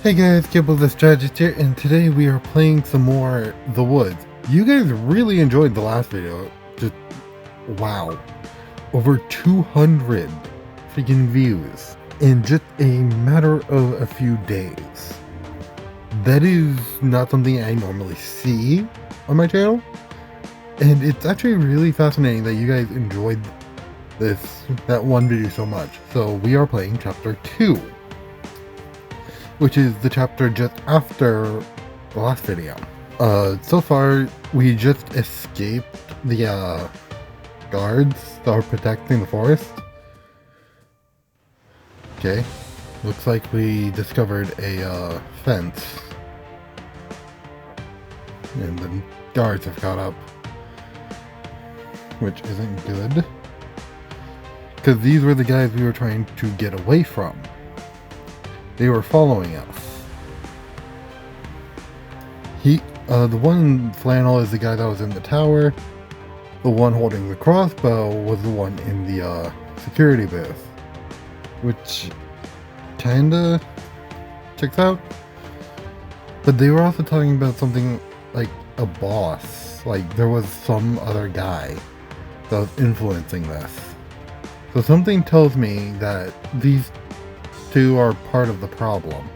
Hey guys, Caibel the Strategist here, and today we are playing some more The Woods. You guys really enjoyed the last video. Just, wow. Over 200 freaking views in just a matter of a few days. That is not something I normally see on my channel. And it's actually really fascinating that you guys enjoyed that one video so much. So we are playing chapter 2. Which is the chapter just after the last video. So far, we just escaped the guards that are protecting the forest. Okay, looks like we discovered a fence. And the guards have caught up. Which isn't good. Because these were the guys we were trying to get away from. They were following us. The one in flannel is the guy that was in the tower. The one holding the crossbow was the one in the security booth. Which kinda checks out. But they were also talking about something like a boss. Like there was some other guy that was influencing this. So something tells me that these two are part of the problem.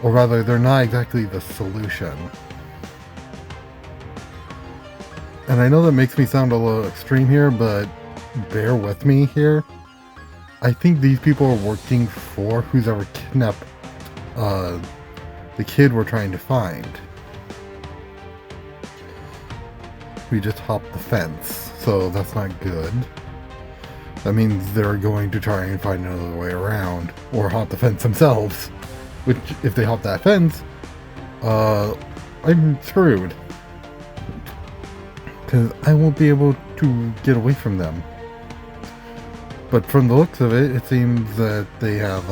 Or rather, they're not exactly the solution. And I know that makes me sound a little extreme here, but bear with me here. I think these people are working for who's ever kidnapped the kid we're trying to find. We just hopped the fence, so that's not good. That means they're going to try and find another way around, or hop the fence themselves. Which, if they hop that fence, I'm screwed. Because I won't be able to get away from them. But from the looks of it, it seems that they have,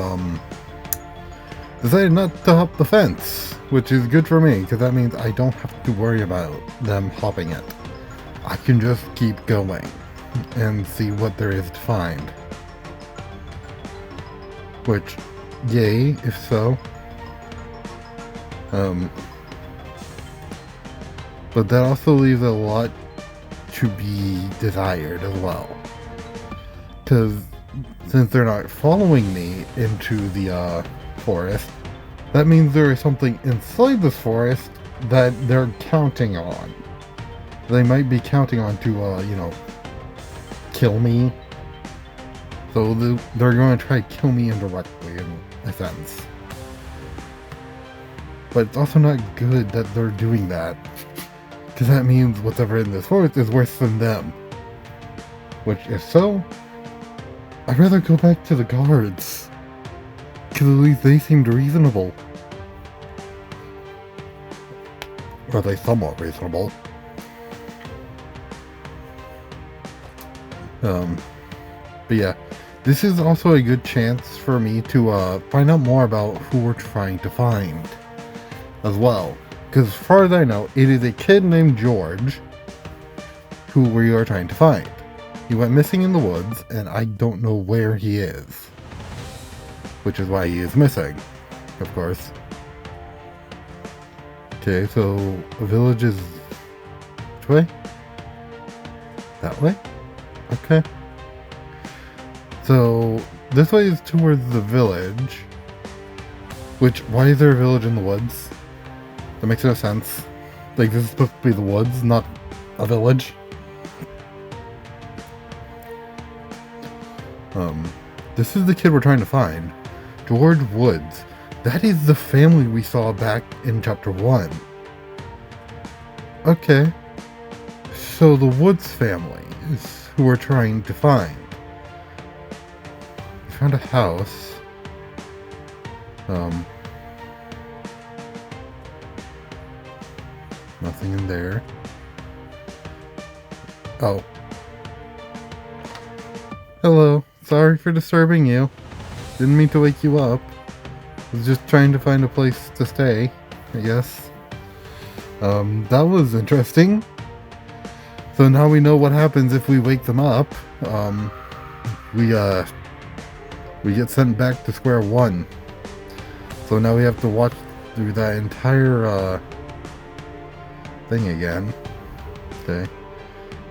decided not to hop the fence. Which is good for me, because that means I don't have to worry about them hopping it. I can just keep going and see what there is to find. Which, yay, if so. But that also leaves a lot to be desired as well. Because since they're not following me into the forest, that means there is something inside this forest that they're counting on. They might be counting on to, you know, kill me. So they're going to try to kill me indirectly in a sense. But it's also not good that they're doing that. Because that means whatever in this forest is worse than them. Which, if so, I'd rather go back to the guards. Because at least they seemed reasonable. Or at least somewhat reasonable. But yeah, this is also a good chance for me to find out more about who we're trying to find as well. Because as far as I know, it is a kid named George who we are trying to find. He went missing in the woods, and I don't know where he is. Which is why he is missing, of course. Okay, so the village is which way? That way? Okay. So, this way is towards the village. Which, why is there a village in the woods? That makes no sense. Like, this is supposed to be the woods, not a village. This is the kid we're trying to find. George Woods. That is the family we saw back in chapter 1. Okay. So, the Woods family is who we're trying to find. We found a house. Nothing in there. Oh. Hello. Sorry for disturbing you. Didn't mean to wake you up. Was just trying to find a place to stay, I guess. That was interesting. So now we know what happens if we wake them up. We get sent back to square one. So now we have to watch through that entire thing again. Okay.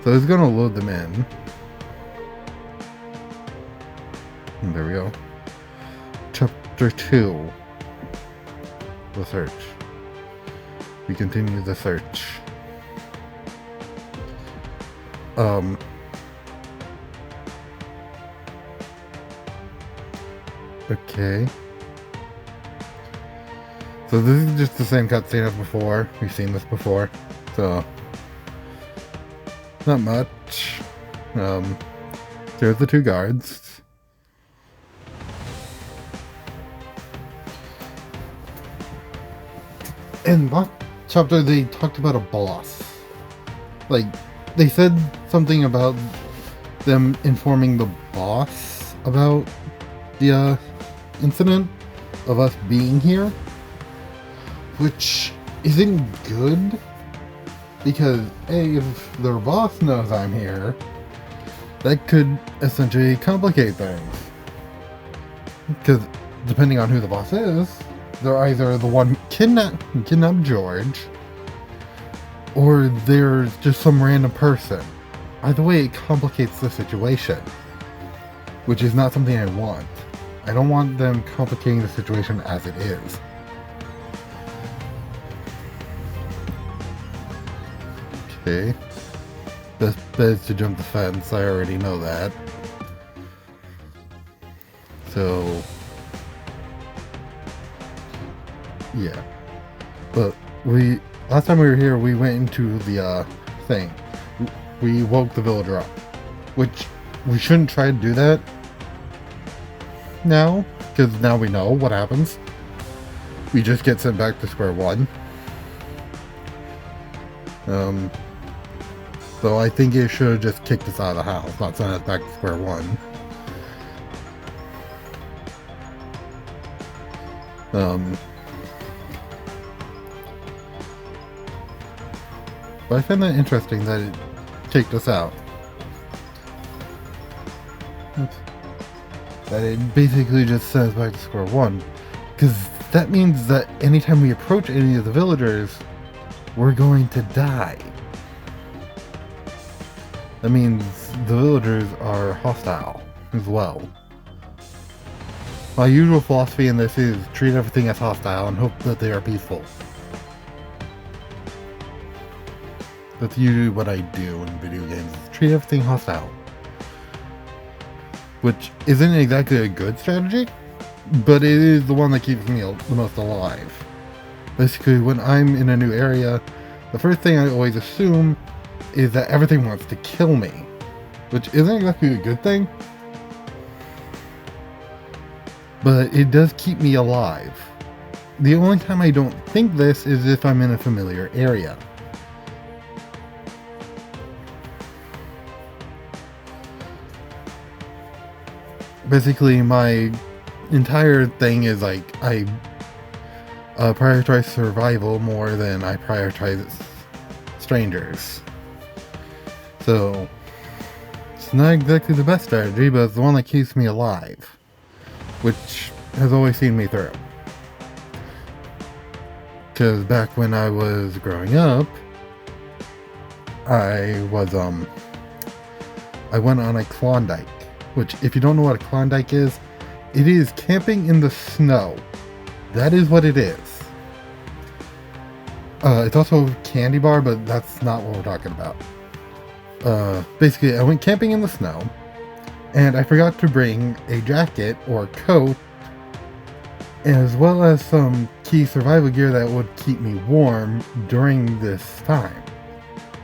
So it's gonna load them in. And there we go. Chapter 2. The search. We continue the search. Okay. So this is just the same cutscene as before. We've seen this before. So not much. There's the two guards. In last chapter they talked about a boss. Like, they said something about them informing the boss about the incident of us being here, which isn't good, because A, if their boss knows I'm here, that could essentially complicate things. Because depending on who the boss is, they're either the one who kidnapped George, or there's just some random person. Either way, it complicates the situation, which is not something I want. I don't want them complicating the situation as it is. Okay. Best bet is to jump the fence, I already know that. So yeah. But last time we were here, we went into the thing. We woke the villager up, which we shouldn't try to do that now, because now we know what happens. We just get sent back to square one. So I think it should have just kicked us out of the house, not sent us back to square one. But I find that interesting that it kicked us out. That it basically just sends back to square one. Because that means that anytime we approach any of the villagers, we're going to die. That means the villagers are hostile as well. My usual philosophy in this is treat everything as hostile and hope that they are peaceful. That's usually what I do in video games, is treat everything hostile. Which isn't exactly a good strategy, but it is the one that keeps me the most alive. Basically, when I'm in a new area, the first thing I always assume is that everything wants to kill me, which isn't exactly a good thing, but it does keep me alive. The only time I don't think this is if I'm in a familiar area. Basically, my entire thing is like, I prioritize survival more than I prioritize strangers. So, it's not exactly the best strategy, but it's the one that keeps me alive, which has always seen me through. Because back when I was growing up, I went on a Klondike. Which, if you don't know what a Klondike is, it is camping in the snow. That is what it is. It's also a candy bar, but that's not what we're talking about. Basically, I went camping in the snow, and I forgot to bring a jacket or coat, as well as some key survival gear that would keep me warm during this time.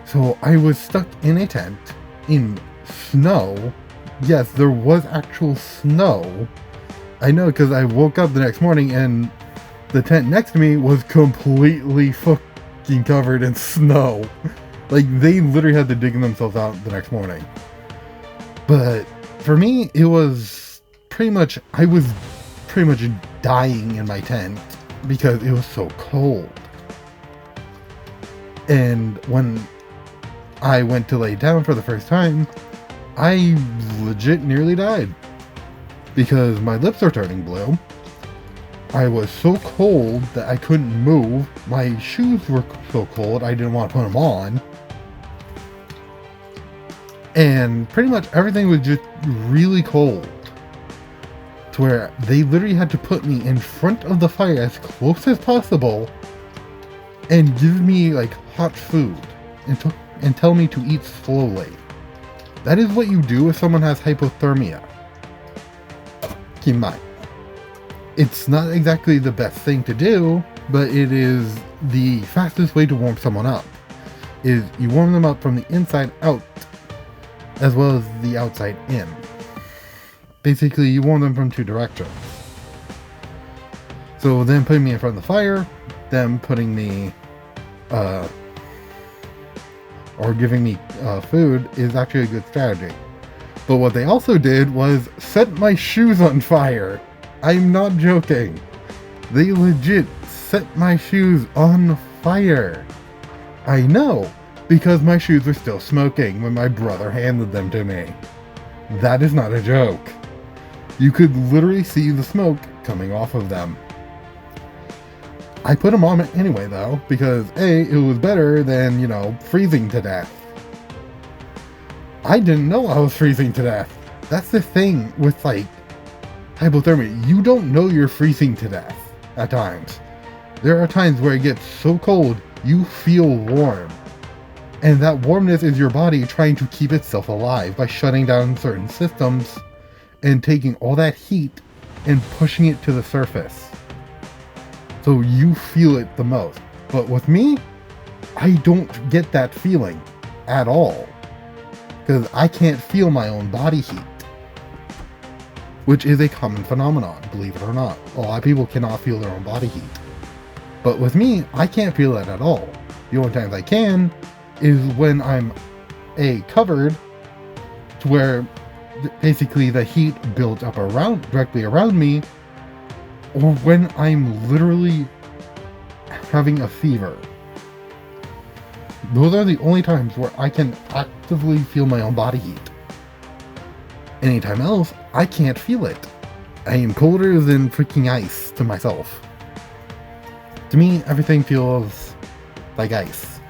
So I was stuck in a tent in snow. Yes, there was actual snow. I know, because I woke up the next morning and the tent next to me was completely fucking covered in snow. Like, they literally had to dig themselves out the next morning. But for me, it was pretty much, I was pretty much dying in my tent because it was so cold. And when I went to lay down for the first time, I legit nearly died because my lips are turning blue I was so cold that I couldn't move. My shoes were so cold I didn't want to put them on. And pretty much everything was just really cold. To where they literally had to put me in front of the fire as close as possible and give me like hot food and tell me to eat slowly. That is what you do if someone has hypothermia. Keep in mind, it's not exactly the best thing to do, but it is the fastest way to warm someone up. Is you warm them up from the inside out as well as the outside in. Basically, you warm them from two directions. So then putting me in front of the fire, them putting me or giving me food is actually a good strategy. But what they also did was set my shoes on fire. I'm not joking. They legit set my shoes on fire. I know, because my shoes were still smoking when my brother handed them to me. That is not a joke. You could literally see the smoke coming off of them. I put them on anyway though, because A, it was better than, freezing to death. I didn't know I was freezing to death. That's the thing with hypothermia. You don't know you're freezing to death at times. There are times where it gets so cold, you feel warm. And that warmness is your body trying to keep itself alive by shutting down certain systems and taking all that heat and pushing it to the surface. So you feel it the most. But with me, I don't get that feeling at all. Because I can't feel my own body heat. Which is a common phenomenon, believe it or not. A lot of people cannot feel their own body heat. But with me, I can't feel that at all. The only times I can is when I'm covered to where basically the heat builds up directly around me, or when I'm literally having a fever. Those are the only times where I can actively feel my own body heat. Anytime else, I can't feel it. I am colder than freaking ice to myself. To me, everything feels like ice.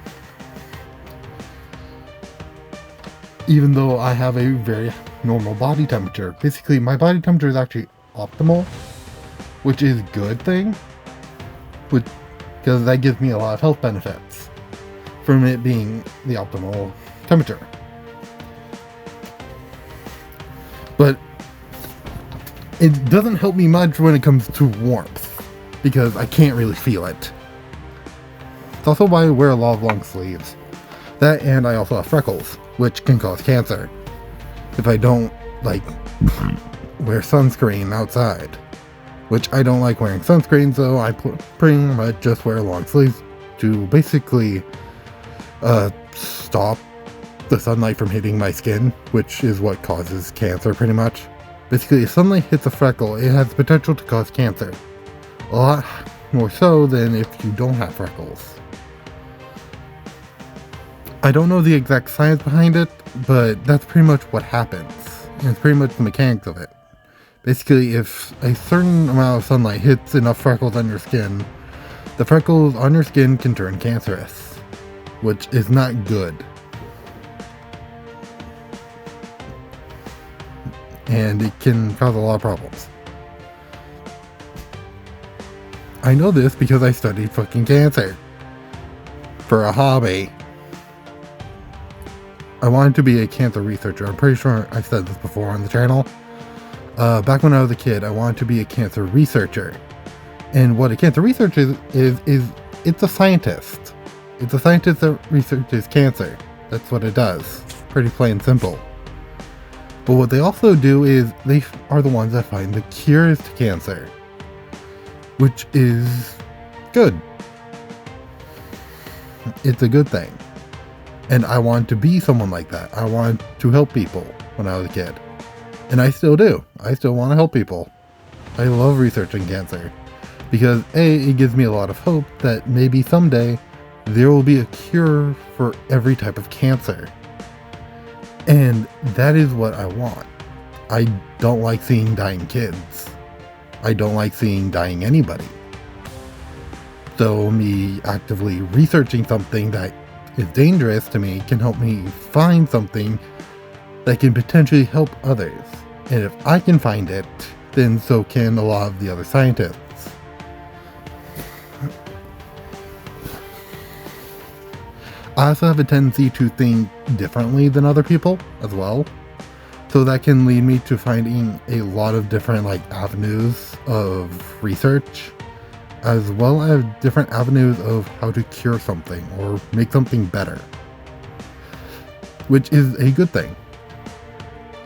Even though I have a very normal body temperature. Basically, my body temperature is actually optimal, which is a good thing, because that gives me a lot of health benefits from it being the optimal temperature. But it doesn't help me much when it comes to warmth, because I can't really feel it. It's also why I wear a lot of long sleeves. That, and I also have freckles, which can cause cancer if I don't wear sunscreen outside, which I don't like wearing sunscreen, so I pretty much just wear long sleeves to basically stop the sunlight from hitting my skin, which is what causes cancer pretty much. Basically, if sunlight hits a freckle, it has the potential to cause cancer. A lot more so than if you don't have freckles. I don't know the exact science behind it, but that's pretty much what happens. And it's pretty much the mechanics of it. Basically, if a certain amount of sunlight hits enough freckles on your skin, the freckles on your skin can turn cancerous, which is not good. And it can cause a lot of problems. I know this because I studied fucking cancer for a hobby. I wanted to be a cancer researcher. I'm pretty sure I've said this before on the channel. Back when I was a kid, I wanted to be a cancer researcher. And what a cancer researcher is it's a scientist. It's a scientist that researches cancer. That's what it does. Pretty plain and simple. But what they also do is they are the ones that find the cures to cancer, which is good. It's a good thing. And I wanted to be someone like that. I wanted to help people when I was a kid. And I still do. I still want to help people. I love researching cancer. Because A, it gives me a lot of hope that maybe someday there will be a cure for every type of cancer. And that is what I want. I don't like seeing dying kids. I don't like seeing dying anybody. So me actively researching something that is dangerous to me can help me find something that can potentially help others. And if I can find it, then so can a lot of the other scientists. I also have a tendency to think differently than other people as well. So that can lead me to finding a lot of different avenues of research, as well as different avenues of how to cure something or make something better, which is a good thing.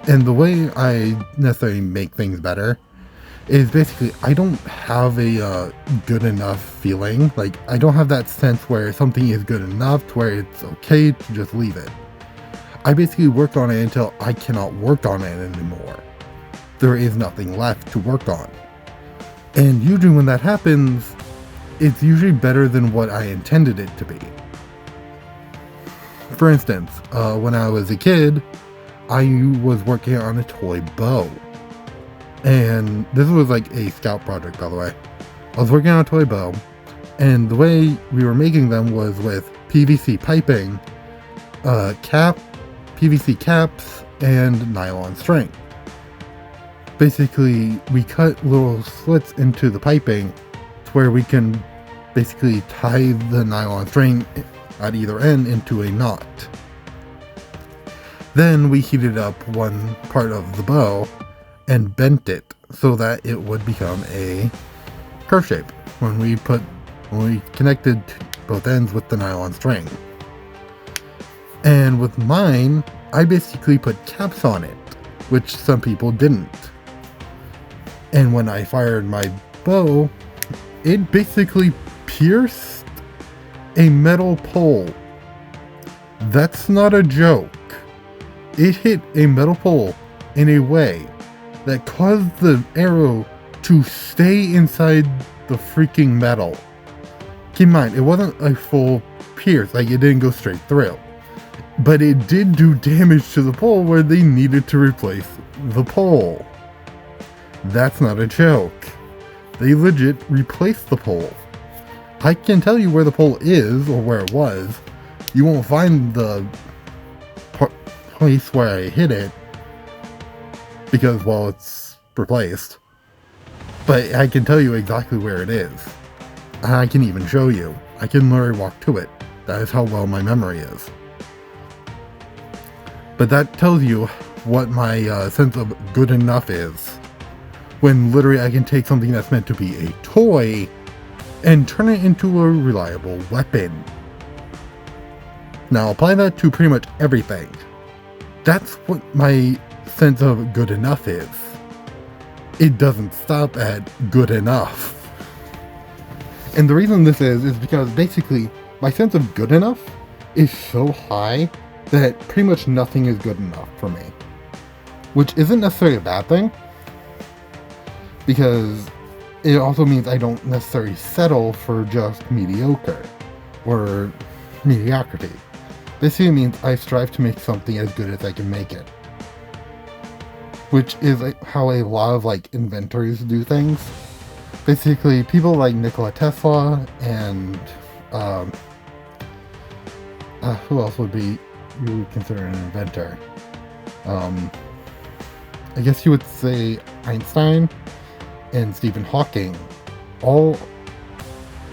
And the way I necessarily make things better is basically I don't have a good enough feeling. I don't have that sense where something is good enough to where it's okay to just leave it. I basically work on it until I cannot work on it anymore. There is nothing left to work on. And usually when that happens, it's usually better than what I intended it to be. For instance, when I was a kid, I was working on a toy bow. And this was a scout project, by the way. I was working on a toy bow, and the way we were making them was with PVC piping, PVC caps, and nylon string. Basically, we cut little slits into the piping to where we can basically tie the nylon string at either end into a knot. Then we heated up one part of the bow and bent it so that it would become a curve shape when we connected both ends with the nylon string. And with mine, I basically put caps on it, which some people didn't. And when I fired my bow, it basically pierced a metal pole. That's not a joke. It hit a metal pole in a way that caused the arrow to stay inside the freaking metal. Keep in mind, it wasn't a full pierce, it didn't go straight through. But it did do damage to the pole where they needed to replace the pole. That's not a joke. They legit replaced the pole. I can tell you where the pole is, or where it was. You won't find the place where I hit it, because, well, it's replaced. But I can tell you exactly where it is. And I can even show you. I can literally walk to it. That is how well my memory is. But that tells you what my sense of good enough is. When literally I can take something that's meant to be a toy and turn it into a reliable weapon. Now apply that to pretty much everything. That's what my sense of good enough is. It doesn't stop at good enough. And the reason this is because basically my sense of good enough is so high that pretty much nothing is good enough for me. Which isn't necessarily a bad thing, because it also means I don't necessarily settle for just mediocre or mediocrity. Basically means I strive to make something as good as I can make it. Which is how a lot of inventors do things. Basically, people like Nikola Tesla and who else would be you would consider an inventor? I guess you would say Einstein and Stephen Hawking all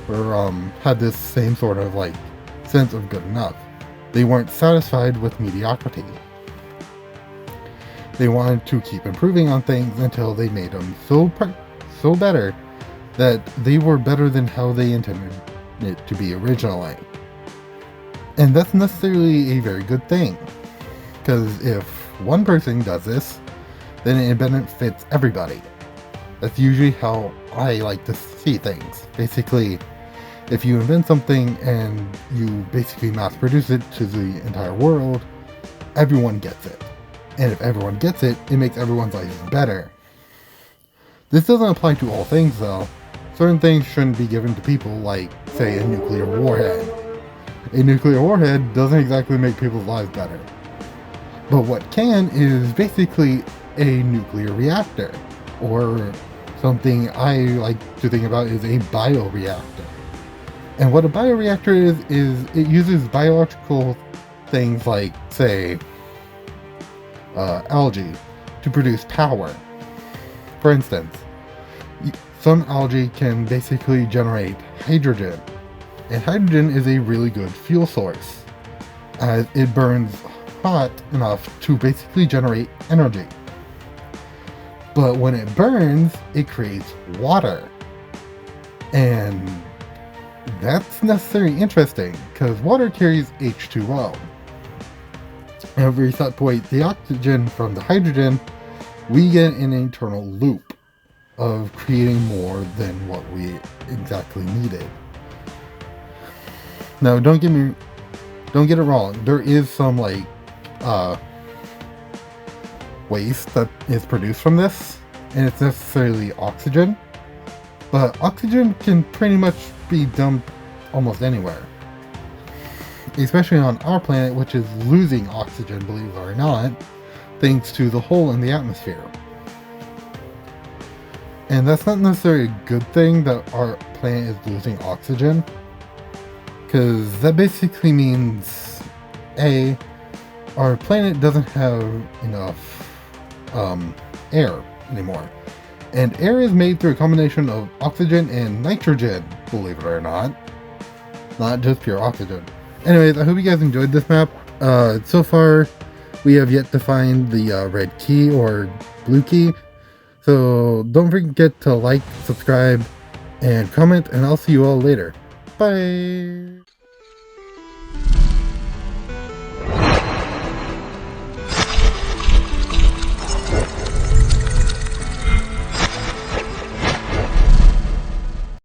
were had this same sort of sense of good enough. They weren't satisfied with mediocrity. They wanted to keep improving on things until they made them so better that they were better than how they intended it to be originally. And that's necessarily a very good thing, because if one person does this, then it benefits everybody. That's usually how I like to see things. Basically, if you invent something and you basically mass produce it to the entire world, everyone gets it. And if everyone gets it, it makes everyone's life better. This doesn't apply to all things though. Certain things shouldn't be given to people like, say, a nuclear warhead. A nuclear warhead doesn't exactly make people's lives better. But what can is basically a nuclear reactor, or something I like to think about is a bioreactor. And what a bioreactor is it uses biological things like, say, algae to produce power. For instance, some algae can basically generate hydrogen, and hydrogen is a really good fuel source, as it burns hot enough to basically generate energy. But when it burns, it creates water, and that's necessarily interesting because water carries H2O. And if we separate the oxygen from the hydrogen, we get an internal loop of creating more than what we exactly needed. Now, don't get it wrong. There is some waste that is produced from this, and it's necessarily oxygen. But oxygen can pretty much be dumped almost anywhere, especially on our planet, which is losing oxygen, believe it or not, thanks to the hole in the atmosphere. And that's not necessarily a good thing that our planet is losing oxygen, because that basically means our planet doesn't have enough air anymore. And air is made through a combination of oxygen and nitrogen, believe it or not. Not just pure oxygen. Anyways, I hope you guys enjoyed this map. So far, we have yet to find the red key or blue key. So don't forget to like, subscribe, and comment, and I'll see you all later. Bye!